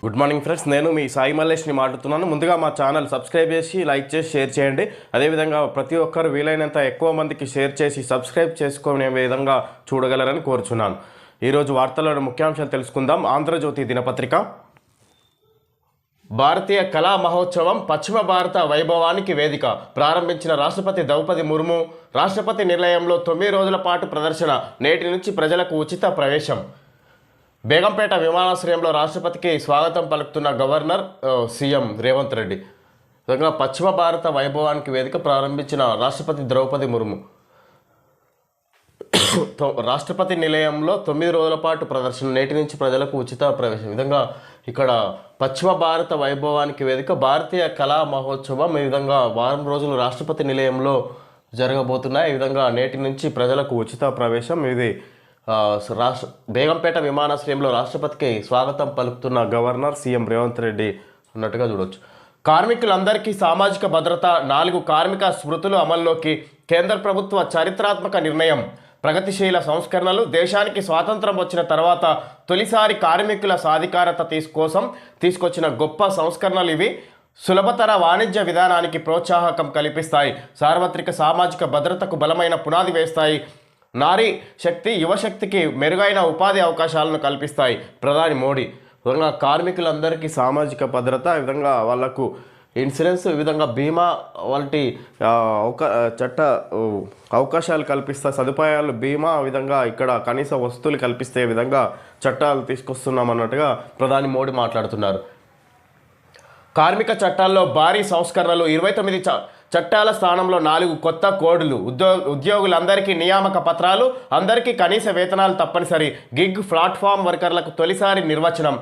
Good morning friends, నేను మీ సాయి మల్లేష్ని మాట్లాడుతున్నాను. ముందుగా మా ఛానల్ సబ్స్క్రైబ్ చేసి లైక్ చేసి షేర్ చేయండి. అదేవిధంగా ప్రతి ఒక్కరు వీలైనంత ఎక్కువ మందికి షేర్ చేసి సబ్స్క్రైబ్ చేసుకునే విధంగా చూడగలరని కోరుచున్నాను. ఈరోజు వార్తల్లోని ముఖ్యాంశాలు తెలుసుకుందాం. ఆంధ్రజ్యోతి దినపత్రిక భారతీయ కళా మహోత్సవం పశ్చిమ భారత వైభవానికి వేదిక ప్రారంభించిన రాష్ట్రపతి ద్రౌపది ముర్ము. రాష్ట్రపతి నిలయంలో 9 రోజుల పాటు ప్రదర్శన, నేటి నుంచి ప్రజలకు ఉచిత ప్రవేశం. బేగంపేట విమానాశ్రయంలో రాష్ట్రపతికి స్వాగతం పలుకుతున్న గవర్నర్ సీఎం రేవంత్ రెడ్డి. విధంగా పశ్చిమ భారత వైభవానికి వేదిక ప్రారంభించిన రాష్ట్రపతి ద్రౌపది ముర్ము. రాష్ట్రపతి నిలయంలో 9 రోజుల పాటు ప్రదర్శన, నేటి నుంచి ప్రజలకు ఉచిత ప్రవేశం. విధంగా ఇక్కడ పశ్చిమ భారత వైభవానికి వేదిక భారతీయ కళా మహోత్సవం ఈ విధంగా వారం రోజులు రాష్ట్రపతి నిలయంలో జరగబోతున్నాయి. ఈ విధంగా నేటి నుంచి ప్రజలకు ఉచిత ప్రవేశం. ఇది బేగంపేట విమానాశ్రయంలో రాష్ట్రపతికి స్వాగతం పలుకుతున్న గవర్నర్ సీఎం రేవంత్ రెడ్డి అన్నట్టుగా చూడవచ్చు. కార్మికులందరికీ సామాజిక భద్రత, 4 కార్మిక స్మృతులు అమల్లోకి. కేంద్ర ప్రభుత్వ చారిత్రాత్మక నిర్ణయం. ప్రగతిశీల సంస్కరణలు. దేశానికి స్వాతంత్రం వచ్చిన తర్వాత తొలిసారి కార్మికుల సాధికారత కోసం తీసుకొచ్చిన గొప్ప సంస్కరణలు ఇవి. సులభతర వాణిజ్య విధానానికి ప్రోత్సాహకం కల్పిస్తాయి. సార్వత్రిక సామాజిక భద్రతకు బలమైన పునాది వేస్తాయి. నారీ శక్తి, యువశక్తికి మెరుగైన ఉపాధి అవకాశాలను కల్పిస్తాయి. ప్రధాని మోడీ. విధంగా కార్మికులందరికీ సామాజిక భద్రత, ఈ విధంగా వాళ్లకు ఇన్సూరెన్స్, ఈ విధంగా బీమా వంటి చట్ట అవకాశాలు కల్పిస్తాయి. సదుపాయాలు, బీమా, విధంగా ఇక్కడ కనీస వస్తువులు కల్పిస్తే విధంగా చట్టాలు తీసుకొస్తున్నామన్నట్టుగా ప్రధాని మోడీ మాట్లాడుతున్నారు. కార్మిక చట్టాల్లో భారీ సంస్కరణలు. 29 చట్టాల స్థానంలో 4 కొత్త కోడ్లు. ఉద్యోగులందరికీ నియామక పత్రాలు, అందరికీ కనీస వేతనాలు తప్పనిసరి. గిగ్ ప్లాట్ఫామ్ వర్కర్లకు తొలిసారి నిర్వచనం.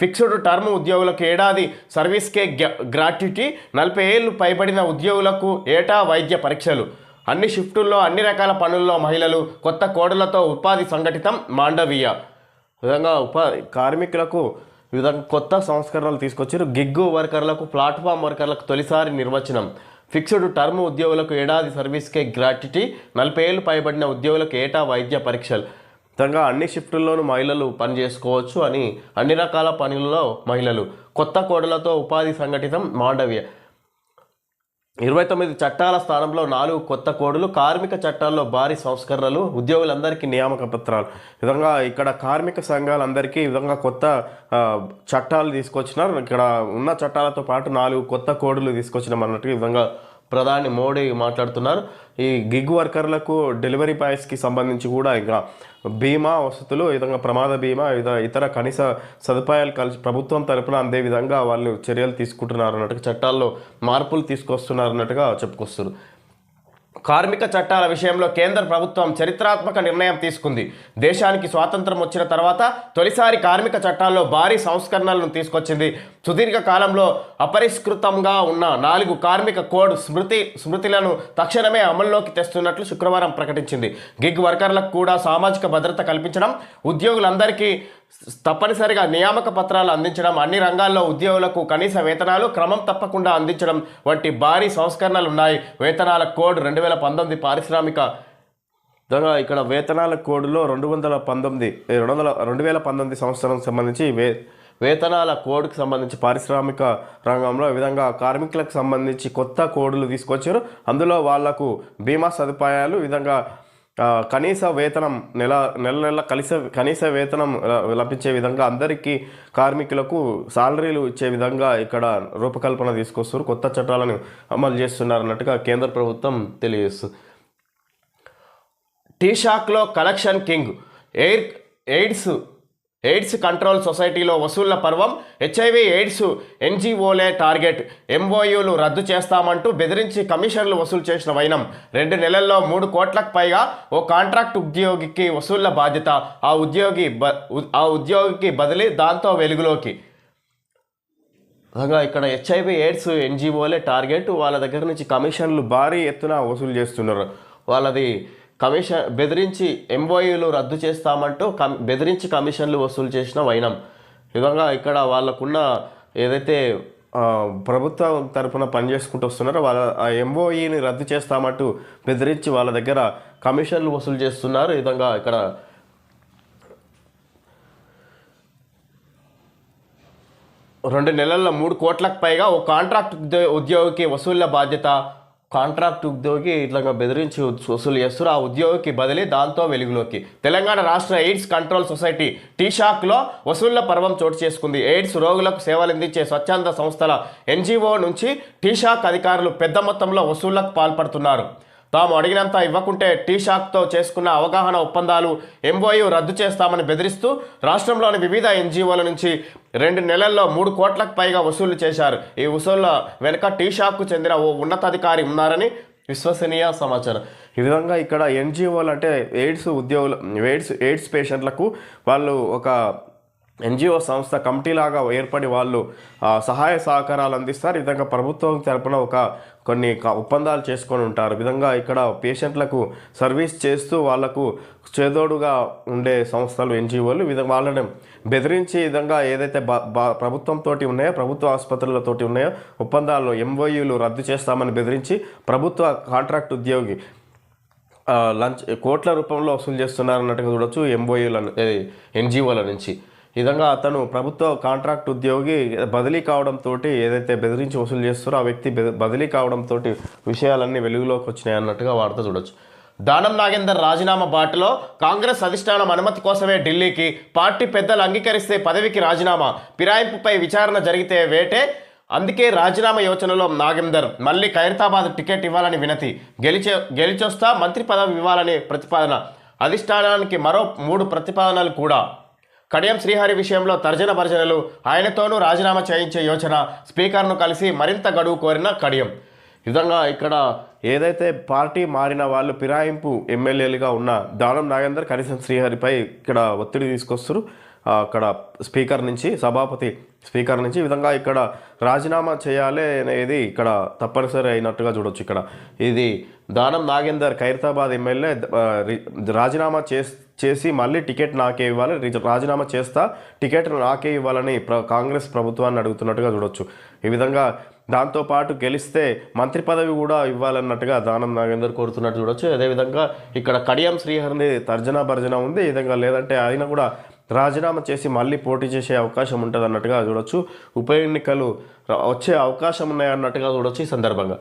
ఫిక్స్డ్ టర్మ్ ఉద్యోగులకు ఏడాది సర్వీస్కే గ్రాట్యుటీ. 40 ఏళ్లు పైబడిన ఉద్యోగులకు ఏటా వైద్య పరీక్షలు. అన్ని షిఫ్టుల్లో అన్ని రకాల పనుల్లో మహిళలు. కొత్త కోడ్లతో ఉపాధి సంఘటితం. మాండవీయ. విధంగా కార్మికులకు విధంగా కొత్త సంస్కరణలు తీసుకొచ్చారు. గిగ్ వర్కర్లకు, ప్లాట్ఫామ్ వర్కర్లకు తొలిసారి నిర్వచనం. ఫిక్స్డ్ టర్మ్ ఉద్యోగులకు ఏడాది సర్వీస్కే గ్రాట్యుటీ. 40 ఏళ్లు పైబడిన ఉద్యోగులకు ఏటా వైద్య పరీక్షలు. విధంగా అన్ని షిఫ్టుల్లోనూ మహిళలు పని చేసుకోవచ్చు అని, అన్ని రకాల పనుల్లో మహిళలు. కొత్త కోడ్లతో ఉపాధి సంఘటితం. మాండవ్య. 29 చట్టాల స్థానంలో 4 కొత్త కోడ్లు. కార్మిక చట్టాల్లో భారీ సంస్కరణలు. ఉద్యోగులందరికీ నియామక పత్రాలు. విధంగా ఇక్కడ కార్మిక సంఘాలందరికీ విధంగా కొత్త చట్టాలు తీసుకొచ్చినారు. ఇక్కడ ఉన్న చట్టాలతో పాటు 4 కొత్త కోడ్లు తీసుకొచ్చినాం అన్నట్టు విధంగా ప్రధాని మోడీ మాట్లాడుతున్నారు. ఈ గిగ్ వర్కర్లకు, డెలివరీ బాయ్స్కి సంబంధించి కూడా ఇంకా బీమా వసతులు, విధంగా ప్రమాద బీమా, ఇతర కనీస సదుపాయాలు కలిసి ప్రభుత్వం తరపున అందే విధంగా వాళ్ళు చర్యలు తీసుకుంటున్నారు అన్నట్టుగా, చట్టాల్లో మార్పులు తీసుకొస్తున్నారు అన్నట్టుగా చెప్పుకొస్తారు. కార్మిక చట్టాల విషయంలో కేంద్ర ప్రభుత్వం చరిత్రాత్మక నిర్ణయం తీసుకుంది. దేశానికి స్వాతంత్రం వచ్చిన తర్వాత తొలిసారి కార్మిక చట్టాల్లో భారీ సంస్కరణలను తీసుకొచ్చింది. సుదీర్ఘ కాలంలో అపరిష్కృతంగా ఉన్న 4 కార్మిక కోడ్ స్మృతులను తక్షణమే అమల్లోకి తెస్తున్నట్లు శుక్రవారం ప్రకటించింది. గిగ్ వర్కర్లకు కూడా సామాజిక భద్రత కల్పించడం, ఉద్యోగులందరికీ తప్పనిసరిగా నియామక పత్రాలు అందించడం, అన్ని రంగాల్లో ఉద్యోగులకు కనీస వేతనాలు క్రమం తప్పకుండా అందించడం వంటి భారీ సంస్కరణలు ఉన్నాయి. వేతనాల కోడ్ 2019 పారిశ్రామిక. ఇక్కడ వేతనాల కోడ్లో 2019 సంవత్సరం సంబంధించి వేతనాల కోడ్కి సంబంధించి పారిశ్రామిక రంగంలో ఈ విధంగా కార్మికులకు సంబంధించి కొత్త కోడ్లు తీసుకొచ్చారు. అందులో వాళ్లకు బీమా సదుపాయాలు, విధంగా కనీస వేతనం నెల కనీస వేతనం లభించే విధంగా అందరికీ కార్మికులకు సాలరీలు ఇచ్చే విధంగా ఇక్కడ రూపకల్పన తీసుకొస్తారు. కొత్త చట్టాలను అమలు చేస్తున్నారు అన్నట్టుగా కేంద్ర ప్రభుత్వం తెలియజేస్తుంది. టీ షాక్లో కలెక్షన్ కింగ్. ఎయిడ్స్ కంట్రోల్ సొసైటీలో వసూళ్ల పర్వం. హెచ్ఐవి ఎయిడ్స్ ఎన్జిఓలే టార్గెట్. ఎంఓయూలు రద్దు చేస్తామంటూ బెదిరించి కమిషన్లు వసూలు చేసిన వైనం. 2 నెలల్లో 3 కోట్లకు పైగా ఓ కాంట్రాక్ట్ ఉద్యోగికి వసూళ్ల బాధ్యత. ఆ ఉద్యోగికి బదిలీ. దాంతో వెలుగులోకి. ఇక్కడ హెచ్ఐవి ఎయిడ్స్ ఎన్జిఓలే టార్గెట్. వాళ్ళ దగ్గర నుంచి కమిషన్లు భారీ ఎత్తున వసూలు చేస్తున్నారు. వాళ్ళది బెదిరించి ఎంఓయూలు రద్దు చేస్తామంటూ బెదిరించి కమిషన్లు వసూలు చేసిన వైనం. విధంగా ఇక్కడ వాళ్ళకున్న ఏదైతే ప్రభుత్వం తరఫున పనిచేసుకుంటూ వస్తున్నారో వాళ్ళ ఆ ఎంఓఈని రద్దు చేస్తామంటూ బెదిరించి వాళ్ళ దగ్గర కమిషన్లు వసూలు చేస్తున్నారు. ఈ విధంగా ఇక్కడ 2 నెలల్లో 3 కోట్లకు పైగా ఓ కాంట్రాక్ట్ ఉద్యోగికి వసూళ్ల బాధ్యత. కాంట్రాక్ట్ ఉద్యోగి ఇట్లా బెదిరించి వసూలు చేస్తారు, ఆ ఉద్యోగికి బదిలీ. దాంతో వెలుగులోకి తెలంగాణ రాష్ట్ర ఎయిడ్స్ కంట్రోల్ సొసైటీ టీషాక్లో వసూళ్ల పర్వం చోటు చేసుకుంది. ఎయిడ్స్ రోగులకు సేవలందించే స్వచ్ఛంద సంస్థల ఎన్జిఓ నుంచి టీషాక్ అధికారులు పెద్ద మొత్తంలో వసూళ్లకు పాల్పడుతున్నారు. తాము అడిగినంత ఇవ్వకుంటే టీషాక్తో చేసుకున్న అవగాహన ఒప్పందాలు ఎంఓయూ రద్దు చేస్తామని బెదిరిస్తూ రాష్ట్రంలోని వివిధ ఎన్జిఓల నుంచి 2 నెలల్లో 3 కోట్లకు పైగా వసూలు చేశారు. ఈ వసూళ్ల వెనుక టీషాక్కు చెందిన ఓ ఉన్నతాధికారి ఉన్నారని విశ్వసనీయ సమాచారం. ఈ విధంగా ఇక్కడ ఎన్జిఓలు అంటే ఎయిడ్స్ ఉద్యోగులు, ఎయిడ్స్ పేషెంట్లకు వాళ్ళు ఒక ఎన్జిఓ సంస్థ కమిటీలాగా ఏర్పడి వాళ్ళు సహాయ సహకారాలు అందిస్తారు. ఈ విధంగా ప్రభుత్వం తరపున కొన్ని ఒప్పందాలు చేసుకొని ఉంటారు. ఈ విధంగా ఇక్కడ పేషెంట్లకు సర్వీస్ చేస్తూ వాళ్లకు చేదోడుగా ఉండే సంస్థలు ఎన్జిఓలు వాళ్ళని బెదిరించి ఈ విధంగా ఏదైతే ప్రభుత్వంతో ఉన్నాయో, ప్రభుత్వ ఆసుపత్రులతోటి ఉన్నాయో ఒప్పందాలు ఎంఓయూలు రద్దు చేస్తామని బెదిరించి ప్రభుత్వ కాంట్రాక్ట్ ఉద్యోగి కోట్ల రూపంలో వసూలు చేస్తున్నారన్నట్టుగా చూడొచ్చు ఎంఓయూల ఎన్జిఓల నుంచి. ఈ విధంగా అతను ప్రభుత్వ కాంట్రాక్ట్ ఉద్యోగి బదిలీ కావడంతో ఏదైతే బెదిరించి వసూలు చేస్తారో ఆ వ్యక్తి బదిలీ కావడంతో విషయాలన్నీ వెలుగులోకి వచ్చినాయి అన్నట్టుగా వార్త చూడొచ్చు. దానం నాగేందర్ రాజీనామా బాటలో కాంగ్రెస్ అధిష్టానం అనుమతి కోసమే ఢిల్లీకి. పార్టీ పెద్దలు అంగీకరిస్తే పదవికి రాజీనామా, ఫిరాయింపుపై విచారణ జరిగితే వేటే. అందుకే రాజీనామా యోచనలో నాగేందర్. మళ్ళీ ఖైరతాబాద్ టికెట్ ఇవ్వాలని వినతి, గెలిచొస్తా మంత్రి పదవి ఇవ్వాలని ప్రతిపాదన. అధిష్టానానికి మరో 3 ప్రతిపాదనలు కూడా. కడియం శ్రీహరి విషయంలో తర్జన భర్జనలు, ఆయనతోనూ రాజీనామా చేయించే యోచన. స్పీకర్ను కలిసి మరింత గడువు కోరిన కడియం. ఈ విధంగా ఇక్కడ ఏదైతే పార్టీ మారిన వాళ్ళు ఫిరాయింపు ఎమ్మెల్యేలుగా ఉన్న దానం నాగేందర్, కడియం శ్రీహరిపై ఇక్కడ ఒత్తిడి తీసుకొస్తారు అక్కడ స్పీకర్ నుంచి, సభాపతి స్పీకర్ నుంచి. ఈ విధంగా ఇక్కడ రాజీనామా చేయాలి అనేది ఇక్కడ తప్పనిసరి అయినట్టుగా చూడొచ్చు. ఇక్కడ ఇది దానం నాగేందర్ ఖైరతాబాద్ ఎమ్మెల్యే రాజీనామా చేసి మళ్ళీ టికెట్ నాకే ఇవ్వాలి, రాజీనామా చేస్తా టికెట్ నాకే ఇవ్వాలని కాంగ్రెస్ ప్రభుత్వాన్ని అడుగుతున్నట్టుగా చూడొచ్చు. ఈ విధంగా దాంతోపాటు గెలిస్తే మంత్రి పదవి కూడా ఇవ్వాలన్నట్టుగా దానం నాగేందర్ కోరుతున్నట్టు చూడొచ్చు. అదేవిధంగా ఇక్కడ కడియం శ్రీహరిని తర్జన భర్జన ఉంది. ఈ విధంగా లేదంటే ఆయన కూడా రాజీనామా చేసి మళ్ళీ పోటీ చేసే అవకాశం ఉంటుంది అన్నట్టుగా చూడొచ్చు. ఉప ఎన్నికలు వచ్చే అవకాశం ఉన్నాయన్నట్టుగా చూడొచ్చు. ఈ సందర్భంగా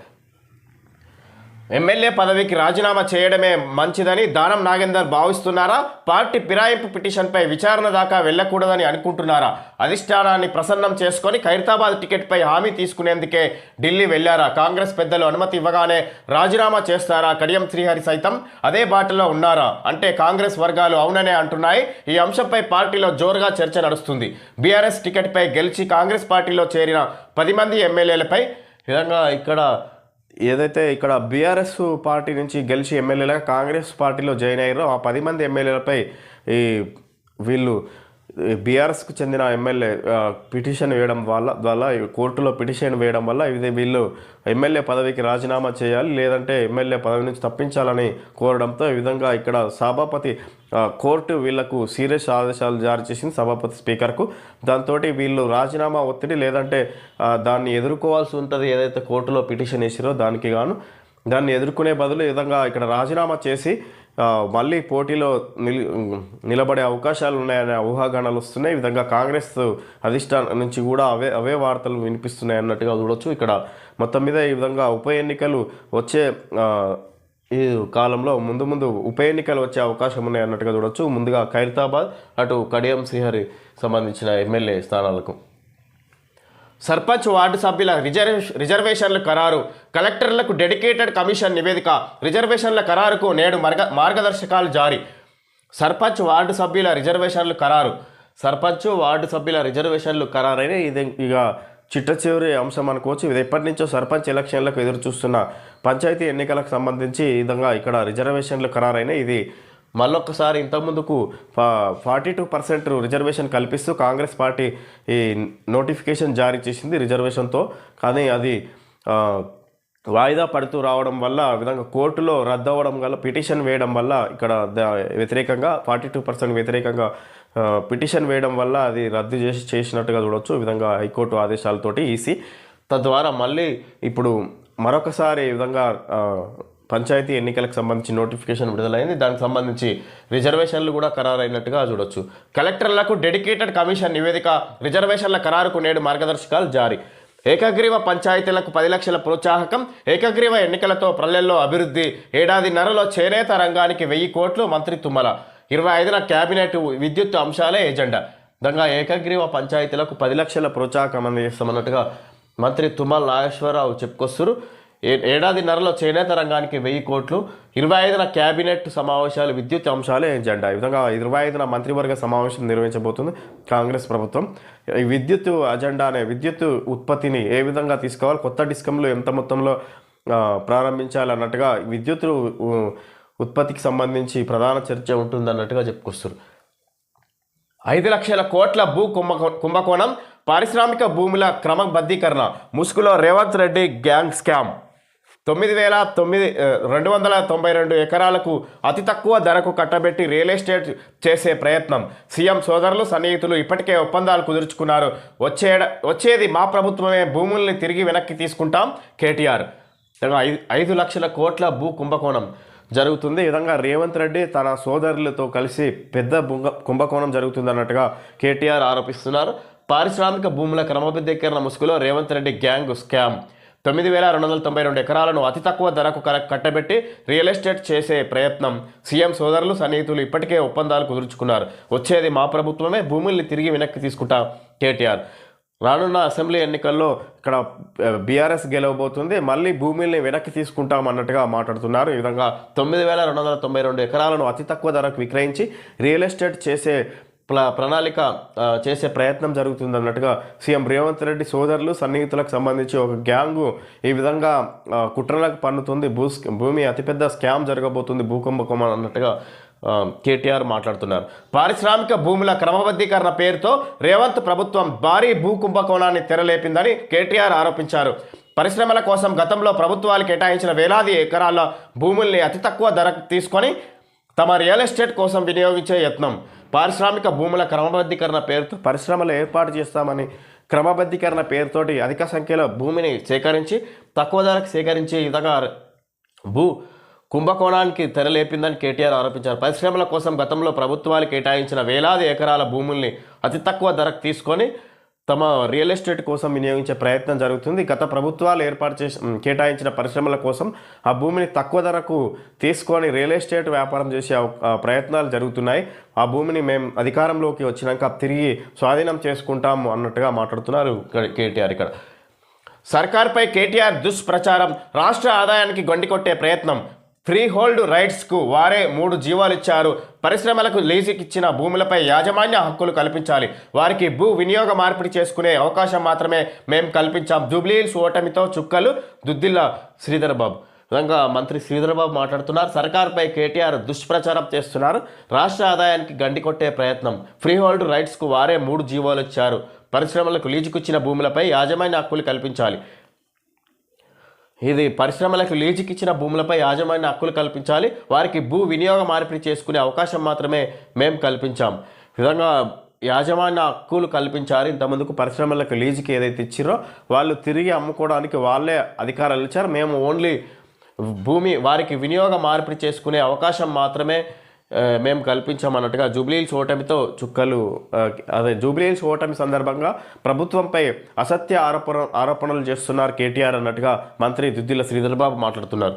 ఎమ్మెల్యే పదవికి రాజీనామా చేయడమే మంచిదని దానం నాగేందర్ భావిస్తున్నారా? పార్టీ ఫిరాయింపు పిటిషన్పై విచారణ దాకా వెళ్ళకూడదని అనుకుంటున్నారా? అధిష్టానాన్ని ప్రసన్నం చేసుకొని ఖైరతాబాద్ టికెట్పై హామీ తీసుకునేందుకే ఢిల్లీ వెళ్లారా? కాంగ్రెస్ పెద్దలు అనుమతి ఇవ్వగానే రాజీనామా చేస్తారా? కడియం శ్రీహరి సైతం అదే బాటలో ఉన్నారా అంటే కాంగ్రెస్ వర్గాలు అవుననే అంటున్నాయి. ఈ అంశంపై పార్టీలో జోరుగా చర్చ నడుస్తుంది. బీఆర్ఎస్ టికెట్పై గెలిచి కాంగ్రెస్ పార్టీలో చేరిన 10 మంది ఎమ్మెల్యేలపై విధంగా ఇక్కడ ఏదైతే ఇక్కడ బీఆర్ఎస్ పార్టీ నుంచి గెలిచి ఎమ్మెల్యేలుగా కాంగ్రెస్ పార్టీలో జాయిన్ అయ్యారో ఆ 10 మంది ఎమ్మెల్యేలపై వీళ్ళు బీఆర్ఎస్కు చెందిన ఎమ్మెల్యే పిటిషన్ వేయడం వల్ల కోర్టులో పిటిషన్ వేయడం వల్ల వీళ్ళు ఎమ్మెల్యే పదవికి రాజీనామా చేయాలి, లేదంటే ఎమ్మెల్యే పదవి నుంచి తప్పించాలని కోరడంతో ఈ విధంగా ఇక్కడ సభాపతి కోర్టు వీళ్లకు సీరియస్ ఆదేశాలు జారీ చేసింది సభాపతి స్పీకర్కు. దాంతో వీళ్ళు రాజీనామా ఒత్తిడి లేదంటే దాన్ని ఎదుర్కోవాల్సి ఉంటుంది. ఏదైతే కోర్టులో పిటిషన్ వేసిరో దాన్ని ఎదుర్కొనే బదులు ఈ విధంగా ఇక్కడ రాజీనామా చేసి మళ్ళీ పోటీలో నిలబడే అవకాశాలు ఉన్నాయనే ఊహాగానాలు వస్తున్నాయి. ఈ విధంగా కాంగ్రెస్ అధిష్టానం నుంచి కూడా అవే వార్తలు వినిపిస్తున్నాయి అన్నట్టుగా చూడొచ్చు. ఇక్కడ మొత్తం మీద ఈ విధంగా ఉప ఎన్నికలు వచ్చే ఈ కాలంలో ముందు ఉప ఎన్నికలు వచ్చే అవకాశం ఉన్నాయి అన్నట్టుగా చూడొచ్చు. ముందుగా ఖైరతాబాద్, అటు కడియం శ్రీహరి సంబంధించిన ఎమ్మెల్యే స్థానాలకు. సర్పంచ్ వార్డు సభ్యుల రిజర్వేషన్ల ఖరారు, కలెక్టర్లకు డెడికేటెడ్ కమిషన్ నివేదిక. రిజర్వేషన్ల ఖరారుకు నేడు మార్గదర్శకాలు జారీ. సర్పంచ్ వార్డు సభ్యుల రిజర్వేషన్లు ఖరారు. సర్పంచ్ వార్డు సభ్యుల రిజర్వేషన్లు ఖరారైన ఇది ఇక చిట్ట చివరి అంశం అనుకోవచ్చు. ఇది ఎప్పటి నుంచో సర్పంచ్ ఎలక్షన్లకు ఎదురు చూస్తున్న పంచాయతీ ఎన్నికలకు సంబంధించి ఈ విధంగా ఇక్కడ రిజర్వేషన్లు ఖరారైన ఇది మళ్ళొక్కసారి ఇంతకుముందుకు 42% రిజర్వేషన్ కల్పిస్తూ కాంగ్రెస్ పార్టీ ఈ నోటిఫికేషన్ జారీ చేసింది రిజర్వేషన్తో. కానీ అది వాయిదా పడుతూ రావడం వల్ల విధంగా కోర్టులో రద్దు అవ్వడం వల్ల పిటిషన్ వేయడం వల్ల ఇక్కడ వ్యతిరేకంగా 42% వ్యతిరేకంగా పిటిషన్ వేయడం వల్ల అది రద్దు చేసినట్టుగా చూడవచ్చు. ఈ విధంగా హైకోర్టు ఆదేశాలతోటి ఈసీ తద్వారా మళ్ళీ ఇప్పుడు మరొకసారి ఈ విధంగా పంచాయతీ ఎన్నికలకు సంబంధించి నోటిఫికేషన్ విడుదలైంది. దానికి సంబంధించి రిజర్వేషన్లు కూడా ఖరారైనట్టుగా చూడొచ్చు. కలెక్టర్లకు డెడికేటెడ్ కమిషన్ నివేదిక, రిజర్వేషన్ల ఖరారుకు నేడు మార్గదర్శకాలు జారీ. ఏకగ్రీవ పంచాయతీలకు 10 లక్షల ప్రోత్సాహకం, ఏకగ్రీవ ఎన్నికలతో పల్లెల్లో అభివృద్ధి, ఏడాదిన్నరలో చేనేత రంగానికి 1000 కోట్లు మంత్రి తుమ్మల. 25న క్యాబినెట్ విద్యుత్ అంశాలే ఎజెండా. విధంగా ఏకగ్రీవ పంచాయతీలకు 10 లక్షల ప్రోత్సాహకం అందజేస్తామన్నట్టుగా మంత్రి తుమ్మల నాగేశ్వరరావు చెప్పుకొస్తారు. ఏడాదిన్నరలో చేనేత రంగానికి 1000 కోట్లు, 25న క్యాబినెట్ సమావేశాలు, విద్యుత్ అంశాలే ఎజెండా. ఈ విధంగా 25న మంత్రివర్గ సమావేశం నిర్వహించబోతుంది కాంగ్రెస్ ప్రభుత్వం. ఈ విద్యుత్ అజెండా అనే విద్యుత్ ఉత్పత్తిని ఏ విధంగా తీసుకోవాలి, కొత్త డిస్కంలు ఎంత మొత్తంలో ప్రారంభించాలన్నట్టుగా విద్యుత్ ఉత్పత్తికి సంబంధించి ప్రధాన చర్చ ఉంటుందన్నట్టుగా చెప్పుకొస్తారు. 5 లక్షల కోట్ల భూ కుంభకోణం, పారిశ్రామిక భూముల క్రమబద్ధీకరణ, ముసుగులో రేవంత్ రెడ్డి గ్యాంగ్ స్కామ్. 9,292 ఎకరాలకు అతి తక్కువ ధరకు కట్టబెట్టి రియల్ ఎస్టేట్ చేసే ప్రయత్నం. సీఎం సోదరులు, సన్నిహితులు ఇప్పటికే ఒప్పందాలు కుదుర్చుకున్నారు. వచ్చేది మా ప్రభుత్వమే, భూముల్ని తిరిగి వెనక్కి తీసుకుంటాం కేటీఆర్. 5 లక్షల కోట్ల భూ కుంభకోణం జరుగుతుంది. ఈ విధంగా రేవంత్ రెడ్డి తన సోదరులతో కలిసి పెద్ద కుంభకోణం జరుగుతుంది అన్నట్టుగా కేటీఆర్ ఆరోపిస్తున్నారు. పారిశ్రామిక భూముల క్రమబద్ధీకరణ ముసుగులో రేవంత్ రెడ్డి గ్యాంగ్ స్కామ్. 9,292 ఎకరాలను అతి తక్కువ ధరకు కట్టబెట్టి రియల్ ఎస్టేట్ చేసే ప్రయత్నం. సీఎం సోదరులు, సన్నిహితులు ఇప్పటికే ఒప్పందాలు కుదుర్చుకున్నారు. వచ్చేది మా ప్రభుత్వమే, భూముల్ని తిరిగి వెనక్కి తీసుకుంటా కేటీఆర్. రానున్న అసెంబ్లీ ఎన్నికల్లో ఇక్కడ బీఆర్ఎస్ గెలవబోతుంది, మళ్ళీ భూముల్ని వెనక్కి తీసుకుంటాం అన్నట్టుగా మాట్లాడుతున్నారు. ఈ విధంగా 9,292 ఎకరాలను అతి తక్కువ ధరకు విక్రయించి రియల్ ఎస్టేట్ చేసే ప్రణాళిక చేసే ప్రయత్నం జరుగుతుంది అన్నట్టుగా సీఎం రేవంత్ రెడ్డి సోదరులు, సన్నిహితులకు సంబంధించి ఒక గ్యాంగు ఈ విధంగా కుట్రలకు పన్నుతుంది. భూమి అతిపెద్ద స్కామ్ జరగబోతుంది, భూకంపకం అన్నట్టుగా కేటీఆర్ మాట్లాడుతున్నారు. పారిశ్రామిక భూముల క్రమబద్ధీకరణ పేరుతో రేవంత్ ప్రభుత్వం భారీ భూ కుంభకోణాన్ని తెరలేపిందని కేటీఆర్ ఆరోపించారు. పరిశ్రమల కోసం గతంలో ప్రభుత్వాలు కేటాయించిన వేలాది ఎకరాల భూముల్ని అతి తక్కువ ధరకు తీసుకొని తమ రియల్ ఎస్టేట్ కోసం వినియోగించే యత్నం. పారిశ్రామిక భూముల క్రమబద్ధీకరణ పేరుతో పరిశ్రమలు ఏర్పాటు చేస్తామని క్రమబద్ధీకరణ పేరుతోటి అధిక సంఖ్యలో భూమిని సేకరించి తక్కువ ధరకు సేకరించి ఈ విధంగా భూ కుంభకోణానికి తెరలేపిందని కేటీఆర్ ఆరోపించారు. పరిశ్రమల కోసం గతంలో ప్రభుత్వాలు కేటాయించిన వేలాది ఎకరాల భూముల్ని అతి తక్కువ ధరకు తీసుకొని తమ రియల్ ఎస్టేట్ కోసం వినియోగించే ప్రయత్నం జరుగుతుంది. గత ప్రభుత్వాలు ఏర్పాటు చేసి కేటాయించిన పరిశ్రమల కోసం ఆ భూమిని తక్కువ ధరకు తీసుకొని రియల్ ఎస్టేట్ వ్యాపారం చేసే ప్రయత్నాలు జరుగుతున్నాయి. ఆ భూమిని మేము అధికారంలోకి వచ్చినాక తిరిగి స్వాధీనం చేసుకుంటాము అన్నట్టుగా మాట్లాడుతున్నారు కేటీఆర్. ఇక్కడ సర్కార్పై కేటీఆర్ దుష్ప్రచారం, రాష్ట్ర ఆదాయానికి గొండికొట్టే ప్రయత్నం. ఫ్రీ హోల్డ్ రైట్స్కు వారే 3 జీవాలు ఇచ్చారు. పరిశ్రమలకు లీజుకిచ్చిన భూములపై యాజమాన్య హక్కులు కల్పించాలి. వారికి భూ వినియోగ మార్పిడి చేసుకునే అవకాశం మాత్రమే మేము కల్పించాం. జూబ్లీహిల్స్ ఓటమితో చుక్కలు, దుద్దిల్ల శ్రీధర్ బాబు. విధంగా మంత్రి శ్రీధర్ బాబు మాట్లాడుతున్నారు. సర్కార్పై కేటీఆర్ దుష్ప్రచారం చేస్తున్నారు. రాష్ట్ర ఆదాయానికి గండి కొట్టే ప్రయత్నం. ఫ్రీ హోల్డ్ రైట్స్కు వారే 3 జీవాలు ఇచ్చారు. పరిశ్రమలకు లీజుకిచ్చిన భూములపై యాజమాన్య హక్కులు కల్పించాలి. ఇది పరిశ్రమలకు లీజుకిచ్చిన భూములపై యాజమాన్య హక్కులు కల్పించాలి. వారికి భూ వినియోగ మార్పిడి చేసుకునే అవకాశం మాత్రమే మేము కల్పించాం. ఈ విధంగా యాజమాన్య హక్కులు కల్పించారు. ఇంతమందుకు పరిశ్రమలకు లీజుకి ఏదైతే ఇచ్చిరో వాళ్ళు తిరిగి అమ్ముకోవడానికి వాళ్ళే అధికారాలు ఇచ్చారు. మేము ఓన్లీ భూమి వారికి వినియోగ మార్పిడి చేసుకునే అవకాశం మాత్రమే మేము కల్పించామన్నట్టుగా జూబ్లీహిల్స్ ఓటమితో చుక్కలు. జూబ్లీహిల్స్ ఓటమి సందర్భంగా ప్రభుత్వంపై అసత్య ఆరోపణలు చేస్తున్నారు కేటీఆర్ అన్నట్టుగా మంత్రి దుద్దిల్ల శ్రీధర్ బాబు మాట్లాడుతున్నారు.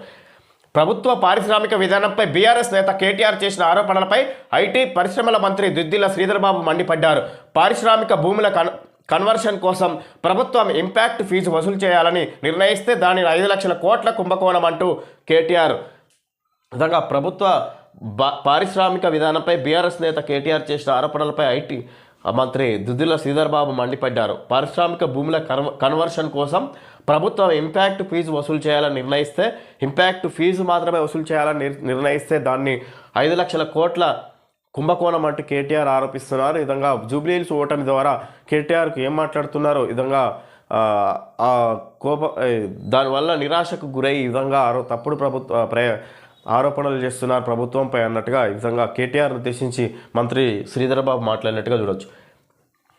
ప్రభుత్వ పారిశ్రామిక విధానంపై బీఆర్ఎస్ నేత కేటీఆర్ చేసిన ఆరోపణలపై ఐటీ పరిశ్రమల మంత్రి దుద్దిల్ల శ్రీధర్ బాబు మండిపడ్డారు. పారిశ్రామిక భూముల కన్వర్షన్ కోసం ప్రభుత్వం ఇంపాక్ట్ ఫీజు వసూలు చేయాలని నిర్ణయిస్తే దానిని 5 లక్షల కోట్ల కుంభకోణం అంటూ కేటీఆర్. విధంగా ప్రభుత్వ పారిశ్రామిక విధానంపై బీఆర్ఎస్ నేత కేటీఆర్ చేసిన ఆరోపణలపై ఐటీ మంత్రి దుద్దిల్ల శ్రీధర్ బాబు మండిపడ్డారు. పారిశ్రామిక భూముల కన్వర్షన్ కోసం ప్రభుత్వం ఇంపాక్ట్ ఫీజు వసూలు చేయాలని నిర్ణయిస్తే, ఇంపాక్ట్ ఫీజు మాత్రమే వసూలు చేయాలని నిర్ణయిస్తే దాన్ని 5 లక్షల కోట్ల కుంభకోణం అంటూ కేటీఆర్ ఆరోపిస్తున్నారు. ఈ విధంగా జూబ్లీహిల్స్ ఓటమి ద్వారా కేటీఆర్కు ఏం మాట్లాడుతున్నారో ఈ విధంగా దానివల్ల నిరాశకు గురై ఈ విధంగా తప్పుడు ఆరోపణలు చేస్తున్నారు ప్రభుత్వంపై అన్నట్టుగా ఈ విధంగా కేటీఆర్ ఉద్దేశించి మంత్రి శ్రీధర్ బాబు మాట్లాడినట్టుగా చూడొచ్చు.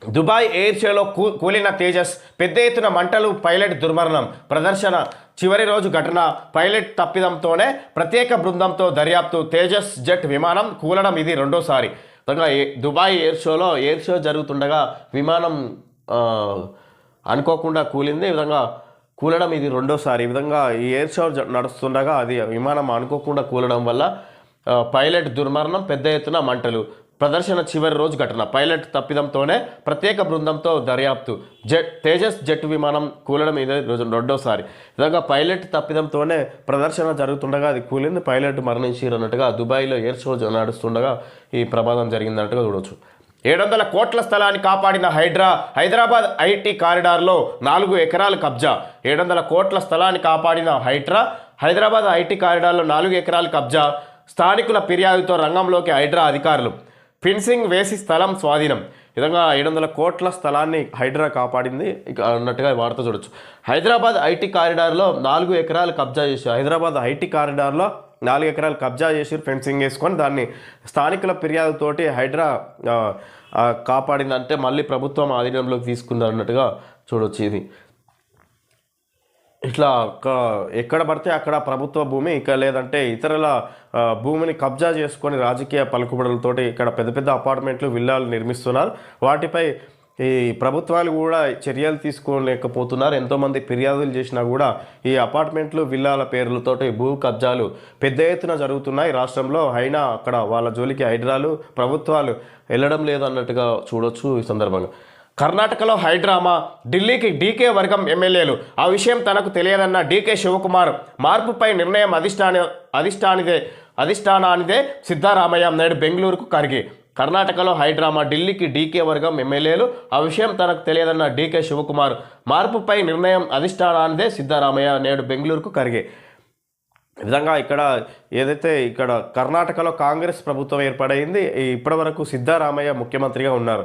దుబాయ్ ఎయిర్ షోలో కూలిన తేజస్, పెద్ద ఎత్తున మంటలు, పైలట్ దుర్మరణం. ప్రదర్శన చివరి రోజు ఘటన, పైలట్ తప్పిదంతోనే ప్రత్యేక బృందంతో దర్యాప్తు. తేజస్ జెట్ విమానం కూలడం ఇది రెండోసారి. దుబాయ్ ఎయిర్ షో జరుగుతుండగా విమానం అనుకోకుండా కూలింది. ఈ విధంగా కూలడం ఇది రెండోసారి. ఈ విధంగా ఈ ఎయిర్ షో నడుస్తుండగా అది విమానం అనుకోకుండా కూలడం వల్ల పైలట్ దుర్మరణం, పెద్ద ఎత్తున మంటలు. ప్రదర్శన చివరి రోజు ఘటన, పైలట్ తప్పిదంతోనే ప్రత్యేక బృందంతో దర్యాప్తు. తేజస్ జెట్ విమానం కూలడం ఇదే రెండోసారి. విధంగా పైలట్ తప్పిదంతోనే ప్రదర్శన జరుగుతుండగా అది కూలింది, పైలట్ మరణించారు అన్నట్టుగా దుబాయ్లో ఎయిర్ షో నడుస్తుండగా ఈ ప్రమాదం జరిగిందన్నట్టుగా చూడవచ్చు. 700 కోట్ల స్థలాన్ని కాపాడిన హైదరాబాద్ ఐటీ కారిడార్లో 4 ఎకరాల కబ్జా. 700 కోట్ల స్థలాన్ని కాపాడిన హైదరాబాద్ ఐటీ కారిడార్లో 4 ఎకరాల కబ్జా. స్థానికుల ఫిర్యాదుతో రంగంలోకి హైడ్రా అధికారులు. ఫిన్సింగ్ వేసి స్థలం స్వాధీనం. విధంగా 700 కోట్ల స్థలాన్ని హైడ్రా కాపాడింది అన్నట్టుగా వార్త చూడొచ్చు. హైదరాబాద్ ఐటీ కారిడార్లో 4 ఎకరాలు కబ్జా చేశారు. హైదరాబాద్ ఐటీ కారిడార్లో 4 ఎకరాలు కబ్జా చేసి ఫెన్సింగ్ వేసుకొని దాన్ని స్థానికుల ఫిర్యాదుతోటి హైడ్రా కాపాడింది. అంటే మళ్ళీ ప్రభుత్వం ఆధీనంలోకి తీసుకున్నారు అన్నట్టుగా చూడొచ్చు. ఇది ఇట్లా ఎక్కడ పడితే అక్కడ ప్రభుత్వ భూమి, ఇక లేదంటే ఇతరుల భూమిని కబ్జా చేసుకొని రాజకీయ పలుకుబడులతోటి ఇక్కడ పెద్ద పెద్ద అపార్ట్మెంట్లు, విల్లాలు నిర్మిస్తున్నారు. వాటిపై ఈ ప్రభుత్వాలు కూడా చర్యలు తీసుకోలేకపోతున్నారు. ఎంతోమంది ఫిర్యాదులు చేసినా కూడా ఈ అపార్ట్మెంట్లు, విల్లాల పేర్లతోటి భూ కబ్జాలు పెద్ద ఎత్తున జరుగుతున్నాయి రాష్ట్రంలో. అయినా అక్కడ వాళ్ళ జోలికి హైడ్రాలు, ప్రభుత్వాలు వెళ్ళడం లేదన్నట్టుగా చూడొచ్చు. ఈ సందర్భంగా కర్ణాటకలో హైడ్రామా, ఢిల్లీకి డీకే వర్గం ఎమ్మెల్యేలు. ఆ విషయం తనకు తెలియదన్న డీకే శివకుమార్. మార్పుపై నిర్ణయం అధిష్టానానిదే సిద్ధరామయ్య. నేడు బెంగళూరుకు కరిగి. కర్ణాటకలో హైడ్రామా, ఢిల్లీకి డీకే వర్గం ఎమ్మెల్యేలు. ఆ విషయం తనకు తెలియదన్న డీకే శివకుమార్. మార్పుపై నిర్ణయం అధిష్టానానిదే సిద్ధరామయ్య. నేడు బెంగళూరుకు కరిగి. ఈ విధంగా ఏదైతే కర్ణాటకలో కాంగ్రెస్ ప్రభుత్వం ఏర్పడైంది. ఇప్పటి వరకు సిద్ధరామయ్య ముఖ్యమంత్రిగా ఉన్నారు.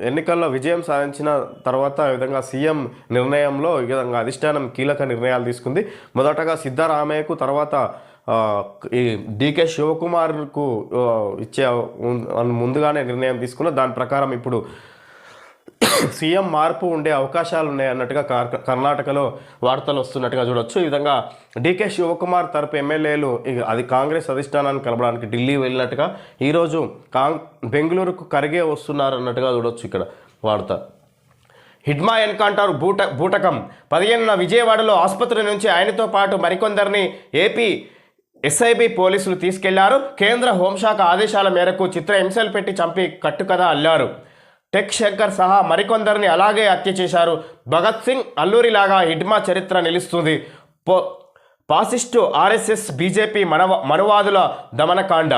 ఎన్నికల్లో విజయం సాధించిన తర్వాత ఈ విధంగా సీఎం నిర్ణయంలో ఈ విధంగా అధిష్టానం కీలక నిర్ణయాలు తీసుకుంది. మొదటగా సిద్ధరామయ్యకు, తర్వాత ఈ డీకే శివకుమార్కు ఇచ్చే ముందుగానే నిర్ణయం తీసుకున్న. దాని ప్రకారం ఇప్పుడు సీఎం మార్పు ఉండే అవకాశాలు ఉన్నాయి అన్నట్టుగా కర్ణాటకలో వార్తలు వస్తున్నట్టుగా చూడొచ్చు. ఈ విధంగా డీకే శివకుమార్ తరపు ఎమ్మెల్యేలు అది కాంగ్రెస్ అధిష్టానాన్ని కలపడానికి ఢిల్లీ వెళ్ళినట్టుగా ఈరోజు బెంగళూరుకు కరిగే వస్తున్నారు అన్నట్టుగా చూడొచ్చు ఇక్కడ వార్త. హిడ్మా ఎన్కౌంటర్ బూటకం. 15న విజయవాడలో ఆసుపత్రి నుంచి ఆయనతో పాటు మరికొందరిని ఏపీ ఎస్ఐబి పోలీసులు తీసుకెళ్లారు. కేంద్ర హోంశాఖ ఆదేశాల మేరకు చిత్రహింసలు పెట్టి చంపి కట్టుకథ అల్లారు. టెక్ శంకర్ సహా మరికొందరిని అలాగే హత్య చేశారు. భగత్ సింగ్, అల్లూరిలాగా హిడ్మా చరిత్ర నిలుస్తుంది. ఫాసిస్టు ఆర్ఎస్ఎస్, బీజేపీ మనువాదుల దమనకాండ.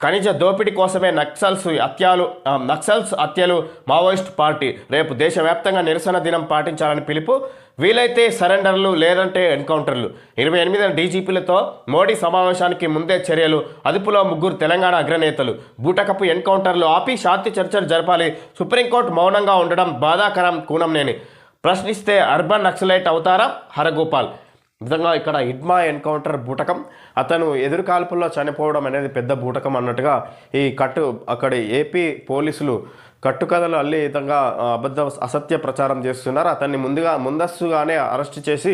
ఖనిజ దోపిడీ కోసమే నక్సల్స్ హత్యలు. Maoist party. రేపు దేశవ్యాప్తంగా నిరసన దినం పాటించాలని పిలుపు. వీలైతే సరెండర్లు, లేదంటే ఎన్కౌంటర్లు. 28 డీజీపీలతో మోడీ సమావేశానికి ముందే చర్యలు. అదుపులో 3 తెలంగాణ అగ్రనేతలు. బూటకపు ఎన్కౌంటర్లు ఆపి శాంతి చర్చలు జరపాలి. సుప్రీంకోర్టు మౌనంగా ఉండడం బాధాకరం. కూనంనేని ప్రశ్నిస్తే అర్బన్ నక్సలైట్ అవుతారా? హరగోపాల్. విధంగా హిడ్మా ఎన్కౌంటర్ బూటకం. అతను ఎదురుకాల్పుల్లో చనిపోవడం అనేది పెద్ద బూటకం అన్నట్టుగా అక్కడ ఏపీ పోలీసులు కట్టుకథలు అల్లి విధంగా అసత్య ప్రచారం చేస్తున్నారు. అతన్ని ముందస్తుగానే అరెస్ట్ చేసి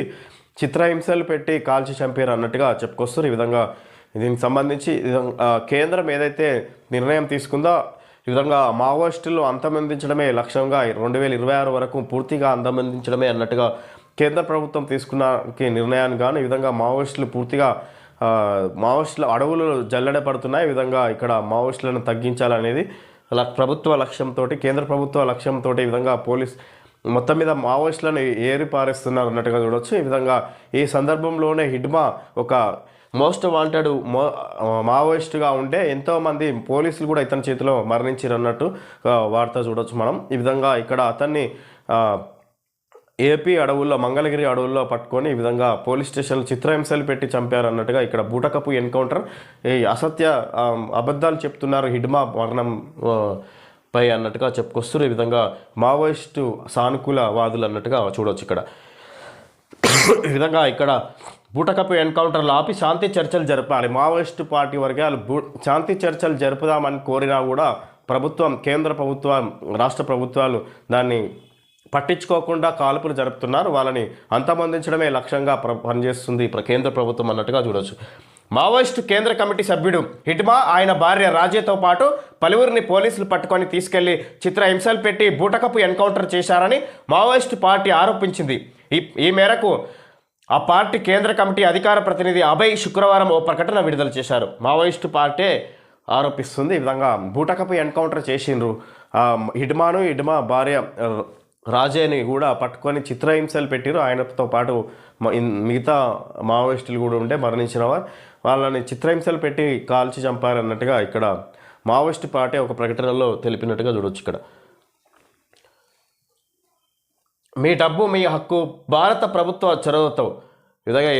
చిత్రహింసలు పెట్టి కాల్చి చంపారు అన్నట్టుగా చెప్పుకొస్తారు. ఈ విధంగా దీనికి సంబంధించి కేంద్రం ఏదైతే నిర్ణయం తీసుకుందో ఈ విధంగా మావోయిస్టులు అంతమొందించడమే లక్ష్యంగా 2026 వరకు పూర్తిగా అంతమొందించడమే అన్నట్టుగా కేంద్ర ప్రభుత్వం తీసుకున్న నిర్ణయాన్ని గాను ఈ విధంగా మావోయిస్టుల అడవులు జల్లెడ పడుతున్నాయి. ఈ విధంగా మావోయిస్టులను తగ్గించాలనేది ప్రభుత్వ లక్ష్యంతో, కేంద్ర ప్రభుత్వ లక్ష్యంతో ఈ విధంగా పోలీస్ మొత్తం మీద మావోయిస్టులను ఏరిపారేస్తున్నారు అన్నట్టుగా చూడవచ్చు. ఈ విధంగా ఈ సందర్భంలోనే హిడ్మా ఒక మోస్ట్ వాంటెడ్ మావోయిస్టుగా ఉంటే ఎంతోమంది పోలీసులు కూడా ఇతని చేతిలో మరణించారు అన్నట్టు వార్త చూడవచ్చు మనం. ఈ విధంగా అతన్ని ఏపీ అడవుల్లో, మంగళగిరి అడవుల్లో పట్టుకొని ఈ విధంగా పోలీస్ స్టేషన్లు చిత్రహింసలు పెట్టి చంపారు అన్నట్టుగా బూటకపు ఎన్కౌంటర్. ఈ అబద్ధాలు చెప్తున్నారు హిడ్మా మరణం పై అన్నట్టుగా చెప్పుకొస్తారు. ఈ విధంగా మావోయిస్టు సానుకూల వాదులు అన్నట్టుగా చూడవచ్చు. ఈ విధంగా బూటకపు ఎన్కౌంటర్లు ఆపి శాంతి చర్చలు జరపాలి. మావోయిస్టు పార్టీ వర్గాలు శాంతి చర్చలు జరుపుదామని కోరినా కూడా ప్రభుత్వం, కేంద్ర ప్రభుత్వం, రాష్ట్ర ప్రభుత్వాలు దాన్ని పట్టించుకోకుండా కాల్పులు జరుపుతున్నారు. వాళ్ళని అంతమొందించడమే లక్ష్యంగా పనిచేస్తుంది కేంద్ర ప్రభుత్వం అన్నట్టుగా చూడొచ్చు. మావోయిస్టు కేంద్ర కమిటీ సభ్యుడు హిట్మా, ఆయన భార్య రాజేతో పాటు పలువురిని పోలీసులు పట్టుకొని తీసుకెళ్లి చిత్రహింసలు పెట్టి బూటకపు ఎన్కౌంటర్ చేశారని మావోయిస్టు పార్టీ ఆరోపించింది. ఈ మేరకు ఆ పార్టీ కేంద్ర కమిటీ అధికార ప్రతినిధి అభయ్ శుక్రవారం ఓ ప్రకటన విడుదల చేశారు. మావోయిస్టు పార్టీ ఆరోపిస్తుంది, ఈ విధంగా బూటకపు ఎన్కౌంటర్ చేసిండ్రు. హిడ్మా భార్య రాజేని కూడా పట్టుకొని చిత్రహింసలు పెట్టిరు. ఆయనతో పాటు మిగతా మావోయిస్టులు కూడా ఉంటే మరణించిన వాళ్ళని చిత్రహింసలు పెట్టి కాల్చి చంపారన్నట్టుగా ఇక్కడ మావోయిస్టు పార్టీ ఒక ప్రకటనలో తెలిపినట్టుగా చూడొచ్చు. ఇక్కడ మీ డబ్బు మీ హక్కు, భారత ప్రభుత్వ చొరవతో విధంగా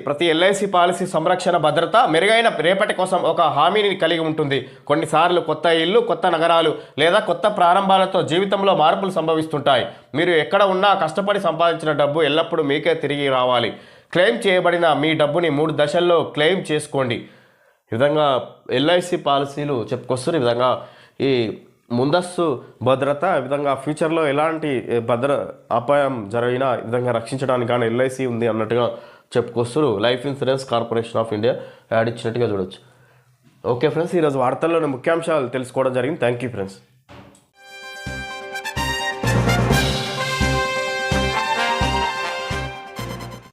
ప్రతి ఎల్ఐసి పాలసీ సంరక్షణ, భద్రత, మెరుగైన రేపటి కోసం ఒక హామీని కలిగి ఉంటుంది. కొన్నిసార్లు కొత్త ఇల్లు, కొత్త నగరాలు లేదా కొత్త ప్రారంభాలతో జీవితంలో మార్పులు సంభవిస్తుంటాయి. మీరు ఎక్కడ ఉన్నా కష్టపడి సంపాదించిన డబ్బు ఎల్లప్పుడూ మీకే తిరిగి రావాలి. క్లెయిమ్ చేయబడిన మీ డబ్బుని 3 దశల్లో క్లెయిమ్ చేసుకోండి. ఈ విధంగా ఎల్ఐసి పాలసీలు చెప్పుకొస్తారు. ఈ విధంగా ఈ ముందస్తు భద్రత, ఈ విధంగా ఫ్యూచర్లో ఎలాంటి అపాయం జరిగినా ఈ విధంగా రక్షించడానికి కానీ ఎల్ఐసి ఉంది అన్నట్టుగా చెప్పుకొస్తారు. Life Insurance Corporation of India ad ఇచ్చినట్టుగా చూడొచ్చు. ఓకే ఫ్రెండ్స్, ఈరోజు వార్తల్లోని ముఖ్యాంశాలు తెలుసుకోవడం జరిగింది. Thank you friends.